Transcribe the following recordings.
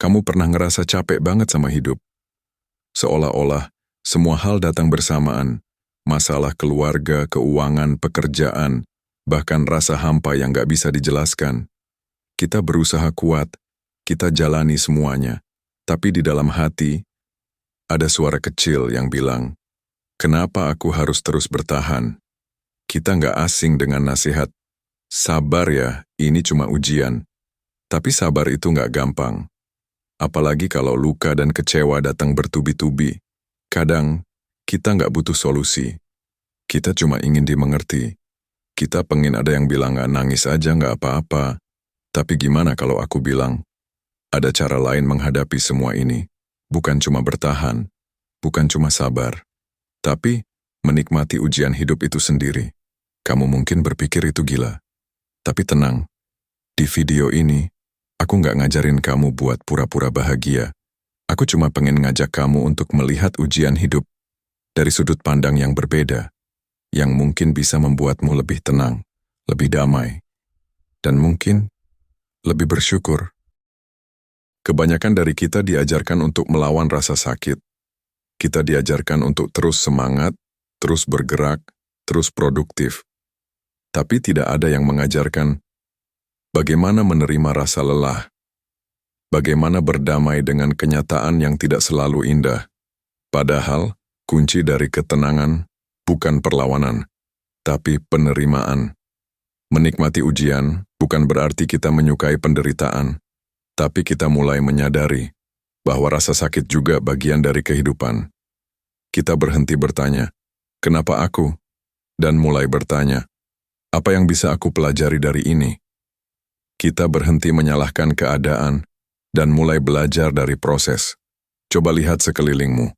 Kamu pernah ngerasa capek banget sama hidup? Seolah-olah semua hal datang bersamaan. Masalah keluarga, keuangan, pekerjaan, bahkan rasa hampa yang gak bisa dijelaskan. Kita berusaha kuat, kita jalani semuanya. Tapi di dalam hati, ada suara kecil yang bilang, kenapa aku harus terus bertahan? Kita gak asing dengan nasihat. Sabar ya, ini cuma ujian. Tapi sabar itu gak gampang. Apalagi kalau luka dan kecewa datang bertubi-tubi. Kadang, kita nggak butuh solusi. Kita cuma ingin dimengerti. Kita pengen ada yang bilang nangis aja nggak apa-apa. Tapi gimana kalau aku bilang, ada cara lain menghadapi semua ini. Bukan cuma bertahan, bukan cuma sabar. Tapi, menikmati ujian hidup itu sendiri. Kamu mungkin berpikir itu gila. Tapi tenang, di video ini, aku nggak ngajarin kamu buat pura-pura bahagia. Aku cuma pengen ngajak kamu untuk melihat ujian hidup dari sudut pandang yang berbeda, yang mungkin bisa membuatmu lebih tenang, lebih damai, dan mungkin lebih bersyukur. Kebanyakan dari kita diajarkan untuk melawan rasa sakit. Kita diajarkan untuk terus semangat, terus bergerak, terus produktif. Tapi tidak ada yang mengajarkan bagaimana menerima rasa lelah, bagaimana berdamai dengan kenyataan yang tidak selalu indah. Padahal, kunci dari ketenangan bukan perlawanan, tapi penerimaan. Menikmati ujian bukan berarti kita menyukai penderitaan, tapi kita mulai menyadari bahwa rasa sakit juga bagian dari kehidupan. Kita berhenti bertanya, kenapa aku? Dan mulai bertanya, apa yang bisa aku pelajari dari ini? Kita berhenti menyalahkan keadaan, dan mulai belajar dari proses. Coba lihat sekelilingmu.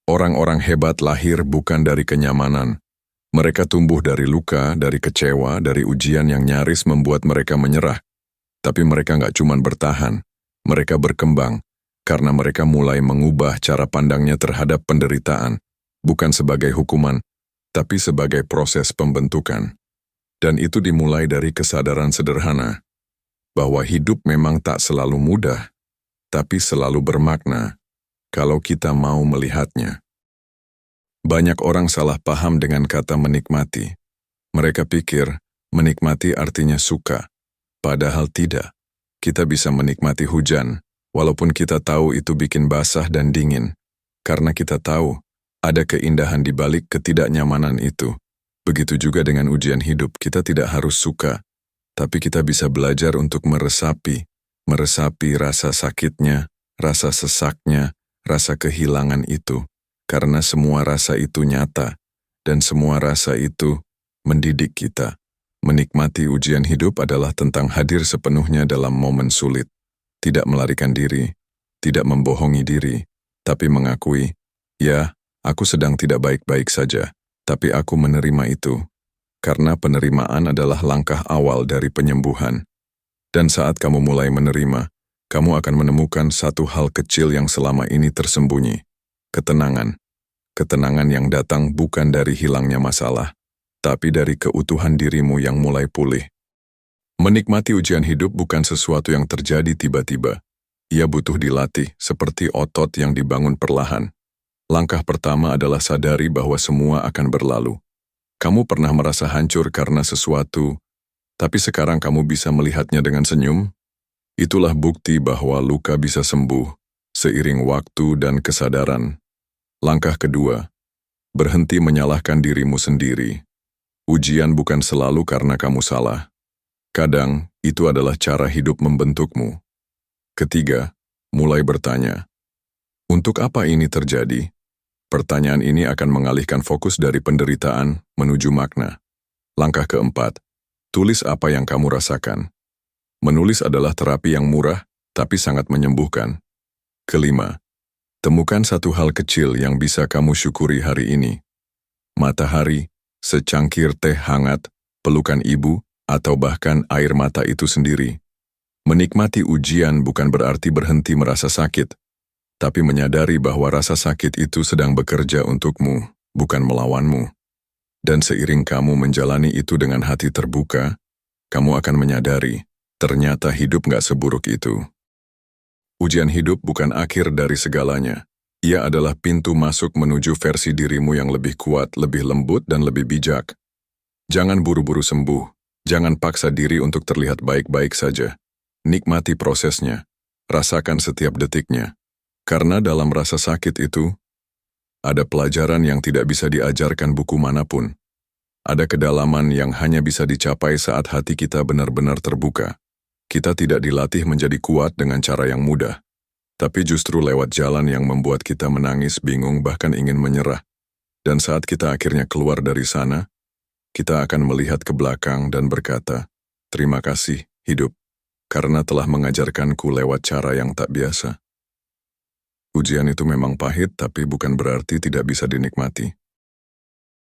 Orang-orang hebat lahir bukan dari kenyamanan. Mereka tumbuh dari luka, dari kecewa, dari ujian yang nyaris membuat mereka menyerah. Tapi mereka nggak cuma bertahan, mereka berkembang, karena mereka mulai mengubah cara pandangnya terhadap penderitaan, bukan sebagai hukuman, tapi sebagai proses pembentukan. Dan itu dimulai dari kesadaran sederhana, bahwa hidup memang tak selalu mudah, tapi selalu bermakna kalau kita mau melihatnya. Banyak orang salah paham dengan kata menikmati. Mereka pikir menikmati artinya suka, padahal tidak. Kita bisa menikmati hujan, walaupun kita tahu itu bikin basah dan dingin, karena kita tahu ada keindahan di balik ketidaknyamanan itu. Begitu juga dengan ujian hidup, kita tidak harus suka, tapi kita bisa belajar untuk meresapi rasa sakitnya, rasa sesaknya, rasa kehilangan itu. Karena semua rasa itu nyata, dan semua rasa itu mendidik kita. Menikmati ujian hidup adalah tentang hadir sepenuhnya dalam momen sulit. Tidak melarikan diri, tidak membohongi diri, tapi mengakui, ya, aku sedang tidak baik-baik saja, tapi aku menerima itu. Karena penerimaan adalah langkah awal dari penyembuhan. Dan saat kamu mulai menerima, kamu akan menemukan satu hal kecil yang selama ini tersembunyi. Ketenangan. Ketenangan yang datang bukan dari hilangnya masalah, tapi dari keutuhan dirimu yang mulai pulih. Menikmati ujian hidup bukan sesuatu yang terjadi tiba-tiba. Ia butuh dilatih, seperti otot yang dibangun perlahan. Langkah pertama adalah sadari bahwa semua akan berlalu. Kamu pernah merasa hancur karena sesuatu, tapi sekarang kamu bisa melihatnya dengan senyum? Itulah bukti bahwa luka bisa sembuh, seiring waktu dan kesadaran. Langkah kedua, berhenti menyalahkan dirimu sendiri. Ujian bukan selalu karena kamu salah. Kadang, itu adalah cara hidup membentukmu. Ketiga, mulai bertanya, untuk apa ini terjadi? Pertanyaan ini akan mengalihkan fokus dari penderitaan menuju makna. Langkah keempat, tulis apa yang kamu rasakan. Menulis adalah terapi yang murah, tapi sangat menyembuhkan. Kelima, temukan satu hal kecil yang bisa kamu syukuri hari ini. Matahari, secangkir teh hangat, pelukan ibu, atau bahkan air mata itu sendiri. Menikmati ujian bukan berarti berhenti merasa sakit, tapi menyadari bahwa rasa sakit itu sedang bekerja untukmu, bukan melawanmu. Dan seiring kamu menjalani itu dengan hati terbuka, kamu akan menyadari, ternyata hidup gak seburuk itu. Ujian hidup bukan akhir dari segalanya. Ia adalah pintu masuk menuju versi dirimu yang lebih kuat, lebih lembut, dan lebih bijak. Jangan buru-buru sembuh. Jangan paksa diri untuk terlihat baik-baik saja. Nikmati prosesnya. Rasakan setiap detiknya. Karena dalam rasa sakit itu, ada pelajaran yang tidak bisa diajarkan buku manapun. Ada kedalaman yang hanya bisa dicapai saat hati kita benar-benar terbuka. Kita tidak dilatih menjadi kuat dengan cara yang mudah, tapi justru lewat jalan yang membuat kita menangis, bingung, bahkan ingin menyerah. Dan saat kita akhirnya keluar dari sana, kita akan melihat ke belakang dan berkata, "Terima kasih, hidup, karena telah mengajarkanku lewat cara yang tak biasa." Ujian itu memang pahit, tapi bukan berarti tidak bisa dinikmati.